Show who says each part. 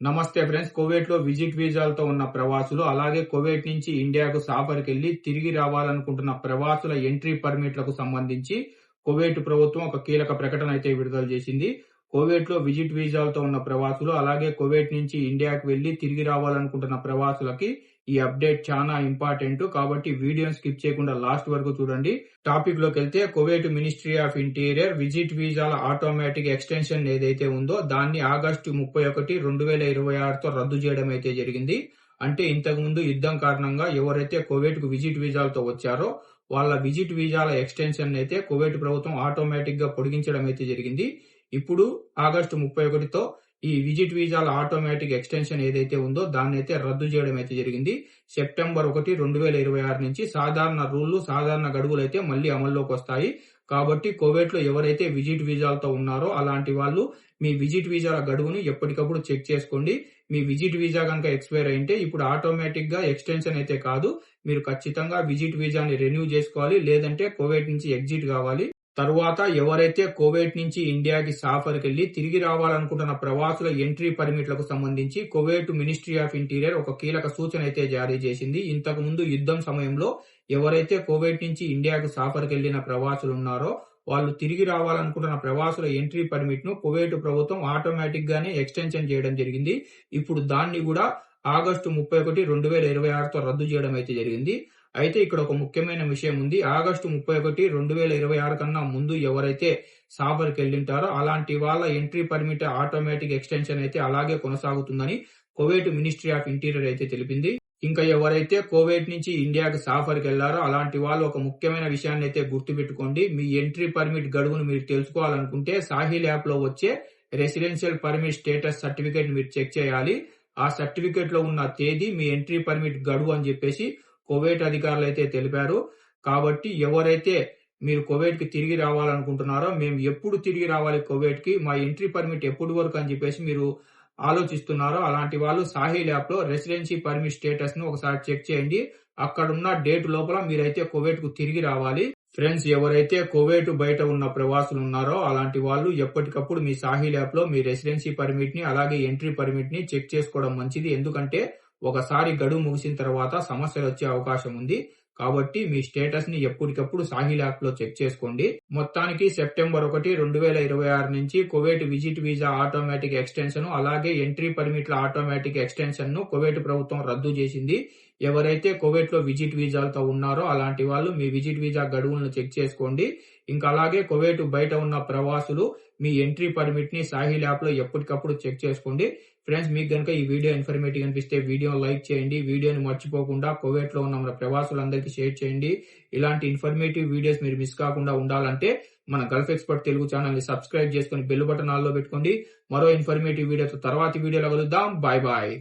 Speaker 1: నమస్తే ఫ్రెండ్స్. కువైట్‌లో విజిట్ వీసాలతో ఉన్న ప్రవాసులు, అలాగే కువైట్ నుంచి ఇండియాకు సాఫర్‌కెళ్లి తిరిగి రావాలనుకుంటున్న ప్రవాసుల ఎంట్రీ పర్మిట్‌లకు సంబంధించి కువైట్ ప్రభుత్వం ఒక కీలక ప్రకటన అయితే విడుదల చేసింది. కువైట్‌లో విజిట్ వీసాలతో ఉన్న ప్రవాసులు, అలాగే కువైట్ నుంచి ఇండియాకు వెళ్లి తిరిగి రావాలనుకుంటున్న ప్రవాసులకి ఈ అప్డేట్ చాలా ఇంపార్టెంట్. కాబట్టి వీడియోని స్కిప్ చేయకుండా లాస్ట్ వరకు చూడండి. టాపిక్ లోకి వెళ్తే, Kuwait ministry of interior visit వీసాల ఆటోమేటిక్ ఎక్స్టెన్షన్ ఏదైతే ఉందో దాన్ని ఆగస్టు 31, 2026తో రద్దు చేయడం అయితే జరిగింది. అంటే ఇంతకు ముందు యుద్ధం కారణంగా ఎవరైతే కువైట్ కు విజిట్ వీసాలతో వచ్చారో వాళ్ళ విజిట్ వీసాల ఎక్స్టెన్షన్ అయితే కువైట్ ప్రభుత్వం ఆటోమేటిక్ గా పొడిగించడం అయితే జరిగింది. ఇప్పుడు ఆగస్టు 31తో ఈ విజిట్ వీసాల ఆటోమేటిక్ ఎక్స్టెన్షన్ ఏదైతే ఉందో దాన్ని అయితే రద్దు చేయడం అయితే జరిగింది. సెప్టెంబర్ 1, 2026 నుంచి సాధారణ రూళ్లు, సాధారణ గడువులు అయితే మళ్లీ అమల్లోకి వస్తాయి. కాబట్టి కువైట్ లో ఎవరైతే విజిట్ వీసాలతో ఉన్నారో అలాంటి వాళ్ళు మీ విజిట్ వీసాల గడువును ఎప్పటికప్పుడు చెక్ చేసుకోండి. మీ విజిట్ వీసా కనుక ఎక్స్పైర్ అయింటే ఇప్పుడు ఆటోమేటిక్ గా ఎక్స్టెన్షన్ అయితే కాదు, మీరు ఖచ్చితంగా విజిట్ వీసాని రెన్యూ చేసుకోవాలి, లేదంటే కువైట్ నుంచి ఎగ్జిట్ కావాలి. తరువాత ఎవరైతే కువైట్ నుంచి ఇండియాకి సాఫర్‌కెళ్లి తిరిగి రావాలనుకుంటున్న ప్రవాసుల ఎంట్రీ పర్మిట్లకు సంబంధించి కువైట్ మినిస్ట్రీ ఆఫ్ ఇంటీరియర్ ఒక కీలక సూచన అయితే జారీ చేసింది. ఇంతకు ముందు యుద్ధం సమయంలో ఎవరైతే కువైట్ నుంచి ఇండియాకు సాఫర్‌కెళ్లిన ప్రవాసులు ఉన్నారో వాళ్ళు తిరిగి రావాలనుకుంటున్న ప్రవాసుల ఎంట్రీ పర్మిట్ ను కువైట్ ప్రభుత్వం ఆటోమేటిక్ గానే ఎక్స్టెన్షన్ చేయడం జరిగింది. ఇప్పుడు దాన్ని కూడా ఆగస్టు 31, 2026తో రద్దు చేయడం అయితే జరిగింది. అయితే ఇక్కడ ఒక ముఖ్యమైన విషయం ఉంది. ఆగస్టు 31, 2026 కన్నా ముందు ఎవరైతే సాఫర్‌కి వెళ్లింటారో అలాంటి వాళ్ళ ఎంట్రీ పర్మిట్ ఆటోమేటిక్ ఎక్స్టెన్షన్ అయితే అలాగే కొనసాగుతుందని కువైట్ మినిస్ట్రీ ఆఫ్ ఇంటీరియర్ అయితే తెలిపింది. ఇంకా ఎవరైతే కువైట్ నుంచి ఇండియాకి సాఫర్‌కి వెళ్లారో అలాంటి వాళ్ళు ఒక ముఖ్యమైన విషయాన్ని అయితే గుర్తుపెట్టుకోండి. మీ ఎంట్రీ పర్మిట్ గడువును మీరు తెలుసుకోవాలనుకుంటే సాహిల్ యాప్ లో వచ్చే రెసిడెన్షియల్ పర్మిట్ స్టేటస్ సర్టిఫికేట్ మీరు చెక్ చేయాలి. ఆ సర్టిఫికేట్ లో ఉన్న తేదీ మీ ఎంట్రీ పర్మిట్ గడువు అని చెప్పేసి కువైట్ అధికారులు అయితే తెలిపారు. కాబట్టి ఎవరైతే మీరు కువైట్ కి తిరిగి రావాలనుకుంటున్నారో, మేము ఎప్పుడు తిరిగి రావాలి కువైట్ కి, మా ఎంట్రీ పర్మిట్ ఎప్పటి వరకు అని చెప్పేసి మీరు ఆలోచిస్తున్నారో అలాంటి వాళ్ళు సాహిల్ యాప్ లో రెసిడెన్సీ పర్మిట్ స్టేటస్ ను ఒకసారి చెక్ చేయండి. అక్కడున్న డేట్ లోపల మీరైతే కువైట్ కు తిరిగి రావాలి. ఫ్రెండ్స్, ఎవరైతే కువైట్ బయట ఉన్న ప్రవాసులు ఉన్నారో అలాంటి వాళ్ళు ఎప్పటికప్పుడు మీ సాహిల్ యాప్ లో మీ రెసిడెన్సీ పర్మిట్ ని అలాగే ఎంట్రీ పర్మిట్ ని చెక్ చేసుకోవడం మంచిది. ఎందుకంటే ఒకసారి గడువు ముగిసిన తర్వాత సమస్యలు వచ్చే అవకాశం ఉంది. కాబట్టి మీ స్టేటస్ ని ఎప్పటికప్పుడు సాహిల్ యాప్ లో చెక్ చేసుకోండి. మొత్తానికి సెప్టెంబర్ 1, 2026 నుంచి Kuwait visit visa automatic extension అలాగే ఎంట్రీ పర్మిట్ల ఆటోమేటిక్ ఎక్స్టెన్షన్ ను కువైట్ ప్రభుత్వం రద్దు చేసింది. ఎవరైతే కువైట్ లో విజిట్ వీసాలతో ఉన్నారో అలాంటి వాళ్ళు మీ విజిట్ వీసా గడువులను చెక్ చేసుకోండి. ఇంకా అలాగే కువైట్ బయట ఉన్న ప్రవాసులు మీ ఎంట్రీ పర్మిట్ ని సాహిల్ యాప్ లో ఎప్పటికప్పుడు చెక్ చేసుకోండి. ఫ్రెండ్స్, మీకు గనుక ఈ వీడియో ఇన్ఫర్మేటివ్ అనిపిస్తే వీడియోని లైక్ చేయండి. వీడియోని మర్చిపోకుండా కువైట్ లో ఉన్న మన ప్రవాసులందరికీ షేర్ చేయండి. ఇలాంటి ఇన్ఫర్మేటివ్ వీడియోస్ మీరు మిస్ కాకుండా ఉండాలంటే మన గల్ఫ్ ఎక్స్పర్ట్ తెలుగు ఛానల్ ని సబ్స్క్రైబ్ చేసుకుని బెల్ బటన్ ఆల్లో పెట్టుకోండి. మరో ఇన్ఫర్మేటివ్ వీడియోతో తర్వాతి వీడియోలో కలుద్దాం. Bye bye.